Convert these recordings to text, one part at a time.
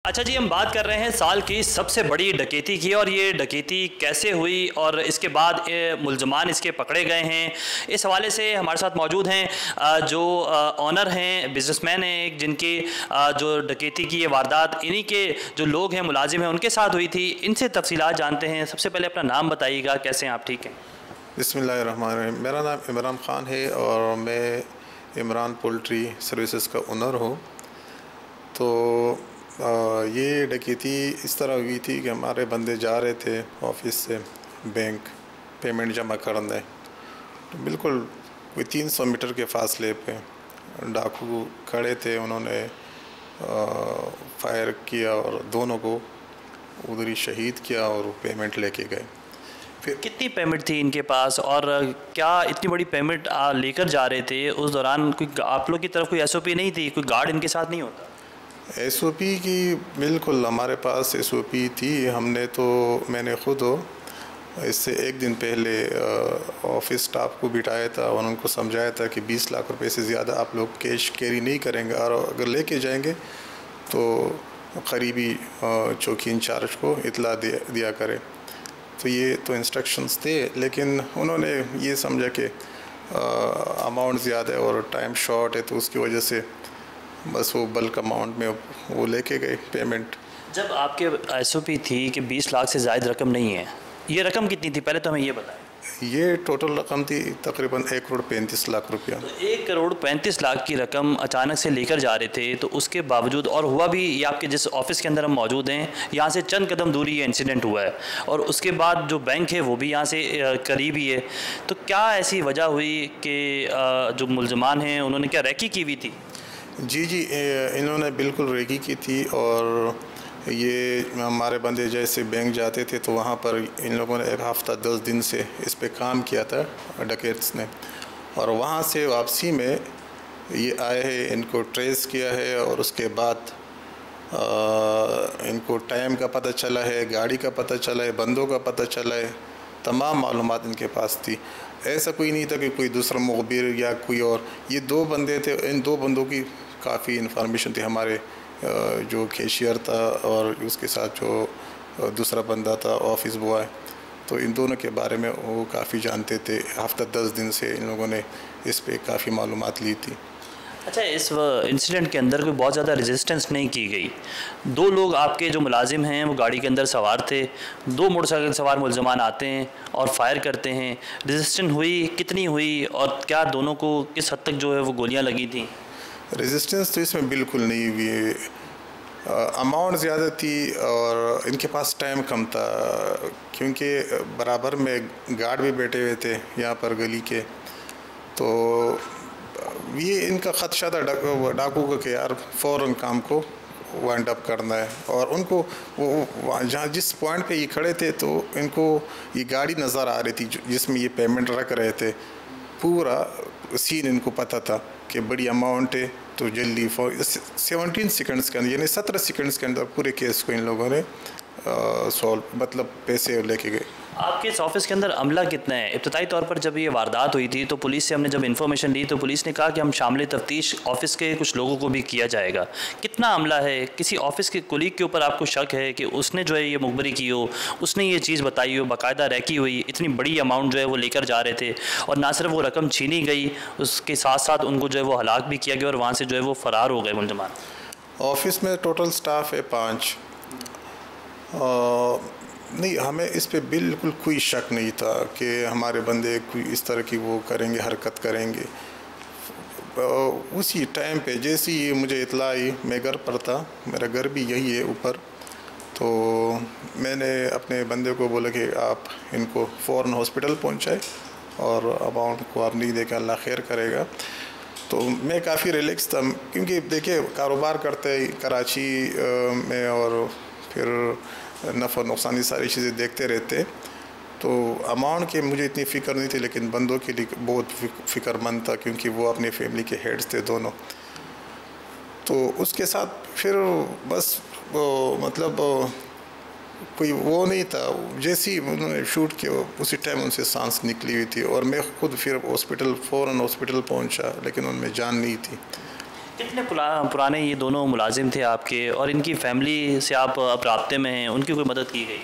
अच्छा जी, हम बात कर रहे हैं साल की सबसे बड़ी डकैती की और ये डकैती कैसे हुई और इसके बाद मुलजमान इसके पकड़े गए हैं। इस हवाले से हमारे साथ मौजूद हैं जो ऑनर हैं, बिजनेसमैन हैं एक, जिनकी जो डकैती की ये वारदात इन्हीं के जो लोग हैं, मुलाजिम हैं, उनके साथ हुई थी। इनसे तफसीलात जानते हैं। सबसे पहले अपना नाम बताइएगा, कैसे हैं आप? ठीक हैं, बिस्मिल्लाहिर्रहमानिर्रहीम। मेरा नाम इमरान ख़ान है और मैं इमरान पोल्ट्री सर्विसेज का ओनर हूँ। तो ये डकैती इस तरह हुई थी कि हमारे बंदे जा रहे थे ऑफिस से बैंक पेमेंट जमा करने, तो बिल्कुल कोई 300 मीटर के फासले पे डाकू खड़े थे। उन्होंने फायर किया और दोनों को उधर ही शहीद किया और पेमेंट लेके गए। फिर कितनी पेमेंट थी इनके पास और क्या इतनी बड़ी पेमेंट लेकर जा रहे थे? उस दौरान कोई आप लोग की तरफ कोई एसओपी नहीं थी? कोई गार्ड इनके साथ नहीं होता? एसओपी की बिल्कुल हमारे पास एसओपी थी। मैंने ख़ुद इससे एक दिन पहले ऑफिस स्टाफ को बिठाया था और उनको समझाया था कि 20 लाख रुपए से ज़्यादा आप लोग कैश कैरी नहीं करेंगे और अगर लेके जाएंगे तो करीबी चौकी इंचार्ज को इतला दिया करें। तो ये तो इंस्ट्रक्शंस थे, लेकिन उन्होंने ये समझा कि अमाउंट ज़्यादा है और टाइम शॉर्ट है, तो उसकी वजह से बस वो बल्क अमाउंट में वो लेके गए पेमेंट। जब आपके एसओपी थी कि 20 लाख से ज़ायद रकम नहीं है, ये रकम कितनी थी पहले तो हमें ये बताएं। ये टोटल रकम थी तकरीबन 1,35,00,000 रुपया। तो 1,35,00,000 की रकम अचानक से लेकर जा रहे थे, तो उसके बावजूद और हुआ भी ये आपके जिस ऑफिस के अंदर हम मौजूद हैं, यहाँ से चंद कदम दूरी ये इंसिडेंट हुआ है और उसके बाद जो बैंक है वो भी यहाँ से करीब ही है। तो क्या ऐसी वजह हुई कि जो मुलजमान हैं उन्होंने क्या रैकी की हुई थी? जी, इन्होंने बिल्कुल रेकी की थी और ये हमारे बंदे जैसे बैंक जाते थे तो वहाँ पर इन लोगों ने 1 हफ़्ता 10 दिन से इस पे काम किया था डकैत्स ने, और वहाँ से वापसी में ये आए हैं, इनको ट्रेस किया है और उसके बाद इनको टाइम का पता चला है, गाड़ी का पता चला है, बंदों का पता चला है, तमाम मालूमात इनके पास थी। ऐसा कोई नहीं था कि कोई दूसरा मुखबिर या कोई और, ये 2 बंदे थे। इन 2 बंदों की काफ़ी इन्फॉर्मेशन थी। हमारे जो कैशियर था और उसके साथ जो दूसरा बंदा था ऑफिस बॉय, तो इन दोनों के बारे में वो काफ़ी जानते थे। हफ्ता 10 दिन से इन लोगों ने इस पे काफ़ी मालूमात ली थी। अच्छा, इस इंसिडेंट के अंदर कोई बहुत ज़्यादा रेजिस्टेंस नहीं की गई। 2 लोग आपके जो मुलाजिम हैं वो गाड़ी के अंदर सवार थे, 2 मोटरसाइकिल सवार मुलजमान आते हैं और फायर करते हैं। रेजिस्टेंस हुई, कितनी हुई और क्या दोनों को किस हद तक जो है वो गोलियां लगी थी? रेजिस्टेंस तो इसमें बिल्कुल नहीं हुई। अमाउंट ज़्यादा थी और इनके पास टाइम कम था, क्योंकि बराबर में गार्ड भी बैठे हुए थे यहाँ पर गली के। तो ये इनका ख़दशा था डाकू को कि यार फ़ौरन काम को वाइंड अप करना है, और उनको वो जहाँ जिस पॉइंट पे ये खड़े थे तो इनको ये गाड़ी नज़र आ रही थी जिसमें ये पेमेंट रख रहे थे। पूरा सीन इनको पता था कि बड़ी अमाउंट है, तो जल्दी 17 सेकंड्स के अंदर, यानी 17 सेकंड्स के अंदर पूरे केस को इन लोगों ने सॉल्व, मतलब पैसे लेके गए। आपके इस ऑफिस के अंदर अमला कितना है? इब्तदाई तौर पर जब ये वारदात हुई थी तो पुलिस से हमने जब इन्फॉर्मेशन ली तो पुलिस ने कहा कि हम शामिल तफ्तीश ऑफिस के कुछ लोगों को भी किया जाएगा। कितना अमला है? किसी ऑफिस के कुलीग के ऊपर आपको शक है कि उसने जो है ये मुखबरी की हो, उसने ये चीज़ बताई हो, बाकायदा रैकी हुई, इतनी बड़ी अमाउंट जो है वो लेकर जा रहे थे और ना सिर्फ वो रकम छीनी गई, उसके साथ साथ उनको जो है वो हलाक भी किया गया और वहाँ से जो है वो फ़रार हो गए मुलजमान? ऑफिस में टोटल स्टाफ है 5। नहीं, हमें इस पे बिल्कुल कोई शक नहीं था कि हमारे बंदे कोई इस तरह की वो करेंगे, हरकत करेंगे। उसी टाइम पे जैसे ही मुझे इत्ला आई, मैं घर पर था, मेरा घर भी यही है ऊपर, तो मैंने अपने बंदे को बोला कि आप इनको फ़ौरन हॉस्पिटल पहुंचाए और अमाउंट को आप नहीं देखा, अल्लाह खैर करेगा। तो मैं काफ़ी रिलैक्स था, क्योंकि देखिए कारोबार करते कराची में और फिर नफ़ा नुकसान ये सारी चीज़ें देखते रहते, तो अमाउंट की मुझे इतनी फ़िक्र नहीं थी, लेकिन बंदों के लिए बहुत फ़िक्रमंद था, क्योंकि वो अपनी फैमिली के हेड्स थे दोनों। तो उसके साथ फिर बस वो मतलब कोई वो नहीं था, जैसे ही उन्होंने शूट किया उसी टाइम उनसे सांस निकली हुई थी और मैं खुद फिर फ़ौरन हॉस्पिटल पहुंचा, लेकिन उनमें जान नहीं थी। कितने पुराने ये दोनों मुलाजिम थे आपके, और इनकी फैमिली से आप अब राब्ते में हैं, उनकी कोई मदद की गई?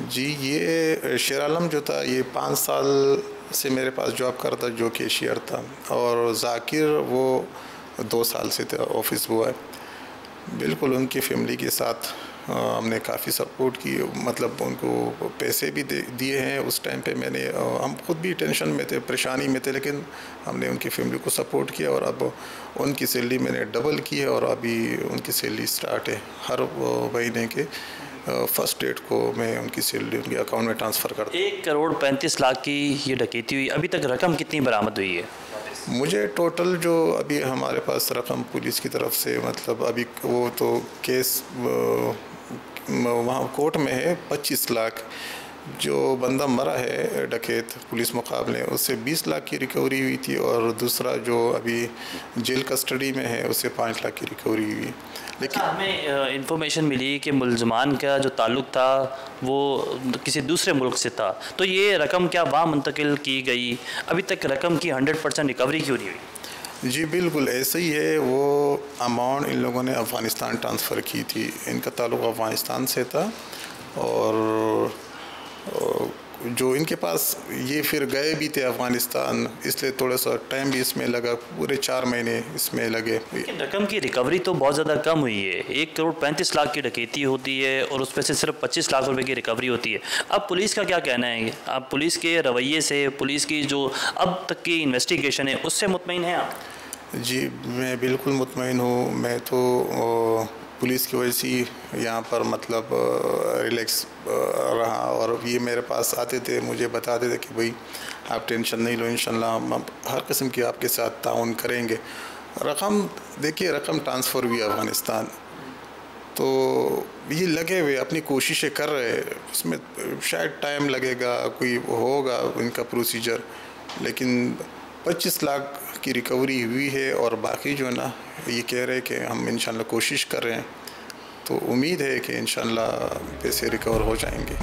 जी, ये शेर आलम जो था ये 5 साल से मेरे पास जॉब करता, जो कैशियर था, और जाकिर वो 2 साल से था ऑफिस बॉय। बिल्कुल उनकी फैमिली के साथ हमने काफ़ी सपोर्ट की, मतलब उनको पैसे भी दिए हैं। उस टाइम पे हम खुद भी टेंशन में थे, परेशानी में थे, लेकिन हमने उनकी फैमिली को सपोर्ट किया और अब उनकी सैलरी मैंने डबल की है और अभी उनकी सैलरी स्टार्ट है। हर महीने के फर्स्ट डेट को मैं उनकी सैलरी उनके अकाउंट में ट्रांसफ़र करता हूँ। 1,35,00,000 की ये डकैती हुई, अभी तक रकम कितनी बरामद हुई है? मुझे टोटल जो अभी हमारे पास रकम पुलिस की तरफ से, मतलब अभी वो तो केस वहाँ कोर्ट में है 25 लाख। जो बंदा मरा है डकैत पुलिस मुकाबले, उससे 20 लाख की रिकवरी हुई थी, और दूसरा जो अभी जेल कस्टडी में है उससे 5 लाख की रिकवरी हुई। लेकिन हमें इंफॉर्मेशन मिली कि मुलजमान का जो ताल्लुक़ था वो किसी दूसरे मुल्क से था, तो ये रकम क्या वहाँ मुंतकिल की गई? अभी तक रकम की 100% रिकवरी क्यों नहीं हुई? जी बिल्कुल ऐसे ही है। वो अमाउंट इन लोगों ने अफ़गानिस्तान ट्रांसफ़र की थी, इनका ताल्लुक़ अफ़गानिस्तान से था, और जो इनके पास ये फिर गए भी थे अफ़गानिस्तान, इसलिए थोड़ा सा टाइम भी इसमें लगा, पूरे 4 महीने इसमें लगे। रकम की रिकवरी तो बहुत ज़्यादा कम हुई है। 1,35,00,000 की डकैती होती है और उसमें से सिर्फ 25 लाख रुपए की रिकवरी होती है। अब पुलिस का क्या कहना है? आप पुलिस के रवैये से, पुलिस की जो अब तक की इन्वेस्टिगेशन है उससे मुतमईन हैं आप? जी मैं बिल्कुल मुतमईन हूँ। मैं तो पुलिस की वजह से यहाँ पर मतलब रिलैक्स रहा, और ये मेरे पास आते थे, मुझे बताते थे कि भाई आप टेंशन नहीं लो, इंशाल्लाह हम हर किस्म की आपके साथ ताउन करेंगे। रकम देखिए, रकम ट्रांसफ़र हुई अफ़गानिस्तान, तो ये लगे हुए अपनी कोशिशें कर रहे हैं। उसमें शायद टाइम लगेगा, कोई होगा इनका प्रोसीजर, लेकिन 25 लाख की रिकवरी हुई है, और बाकी जो है ना ये कह रहे हैं कि हम इंशाल्लाह कोशिश कर रहे हैं, तो उम्मीद है कि इंशाल्लाह पैसे रिकवर हो जाएंगे।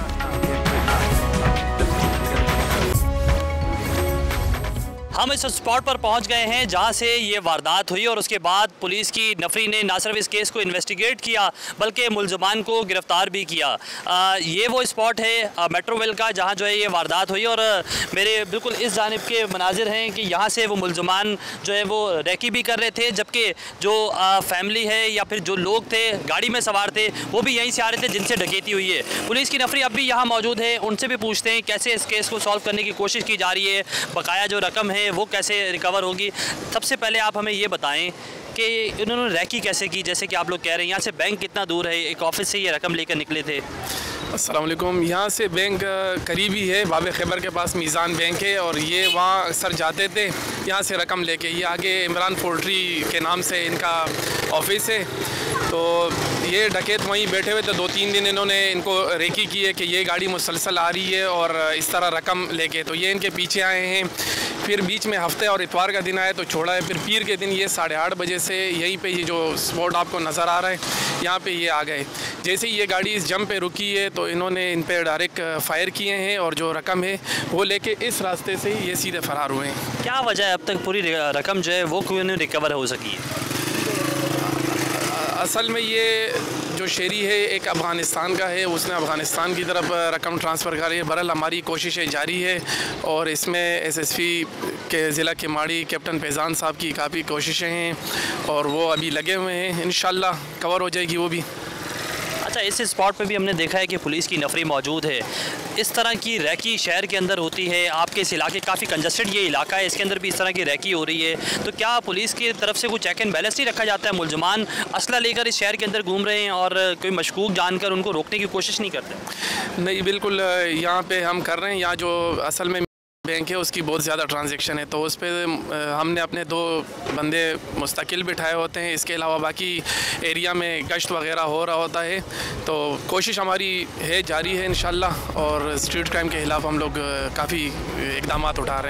हम इस स्पॉट पर पहुंच गए हैं जहां से ये वारदात हुई, और उसके बाद पुलिस की नफरी ने न सिर्फ इस केस को इन्वेस्टिगेट किया बल्कि मुलजमान को गिरफ्तार भी किया। ये वो स्पॉट है मेट्रोवेल का जहां जो है ये वारदात हुई, और मेरे बिल्कुल इस जानिब के मनाजिर हैं कि यहाँ से वो मुलजमान जो है वो रैकी भी कर रहे थे, जबकि जो फैमिली है या फिर जो लोग थे गाड़ी में सवार थे वो भी यहीं से आ रहे थे जिनसे डकैती हुई है। पुलिस की नफरी अब भी यहाँ मौजूद है, उनसे भी पूछते हैं कैसे इस केस को सॉल्व करने की कोशिश की जा रही है, बकाया जो रकम है वो कैसे रिकवर होगी। सबसे पहले आप हमें ये बताएं कि इन्होंने रैकी कैसे की? जैसे कि आप लोग कह रहे हैं यहाँ से बैंक कितना दूर है, एक ऑफिस से ये रकम लेकर निकले थे? अस्सलाम वालेकुम। यहाँ से बैंक करीबी है, बाब खैबर के पास मीज़ान बैंक है, और ये वहाँ अक्सर जाते थे यहाँ से रकम लेके। ये आगे इमरान पोल्ट्री के नाम से इनका ऑफिस है, तो ये डकैत वहीं बैठे हुए थे। 2-3 दिन इन्होंने इनको रेकी की है कि ये गाड़ी मुसलसल आ रही है और इस तरह रकम लेके, तो ये इनके पीछे आए हैं। फिर बीच में हफ्ते और इतवार का दिन आया तो छोड़ा है। फिर पीर के दिन ये 8:30 बजे से यहीं पे ये जो स्पॉट आपको नज़र आ रहा है यहाँ पे ये आ गए। जैसे ही ये गाड़ी इस जंप पे रुकी है तो इन्होंने इन पे डायरेक्ट फायर किए हैं, और जो रकम है वो लेके इस रास्ते से ये सीधे फरार हुए हैं। क्या वजह है अब तक पूरी रकम जो है वो क्यों नहीं रिकवर हो सकी है? असल में ये जो शेरी है एक अफ़गानिस्तान का है, उसने अफ़गानिस्तान की तरफ रकम ट्रांसफ़र कर रही है। बहरहाल हमारी कोशिशें जारी है, और इसमें एसएसपी के ज़िला के माड़ी कैप्टन फैज़ान साहब की काफ़ी कोशिशें हैं, और वो अभी लगे हुए हैं, इंशाल्लाह कवर हो जाएगी वो भी। अच्छा, इस स्पॉट पे भी हमने देखा है कि पुलिस की नफरी मौजूद है। इस तरह की रैकी शहर के अंदर होती है, आपके इस इलाके काफ़ी कंजस्टेड ये इलाका है, इसके अंदर भी इस तरह की रैकी हो रही है, तो क्या पुलिस की तरफ से कोई चेक एंड बैलेंस नहीं रखा जाता है? मुलजमान असला लेकर इस शहर के अंदर घूम रहे हैं और कोई मशकूक जानकर उनको रोकने की कोशिश नहीं करते? नहीं, बिल्कुल यहाँ पे हम कर रहे हैं। यहाँ जो असल में बैंक है उसकी बहुत ज़्यादा ट्रांजैक्शन है, तो उस पर हमने अपने 2 बंदे मुस्तकिल बिठाए होते हैं। इसके अलावा बाकी एरिया में गश्त वगैरह हो रहा होता है, तो कोशिश हमारी है जारी है इंशाल्लाह, और स्ट्रीट क्राइम के ख़िलाफ़ हम लोग काफ़ी इक़दामात उठा रहे हैं।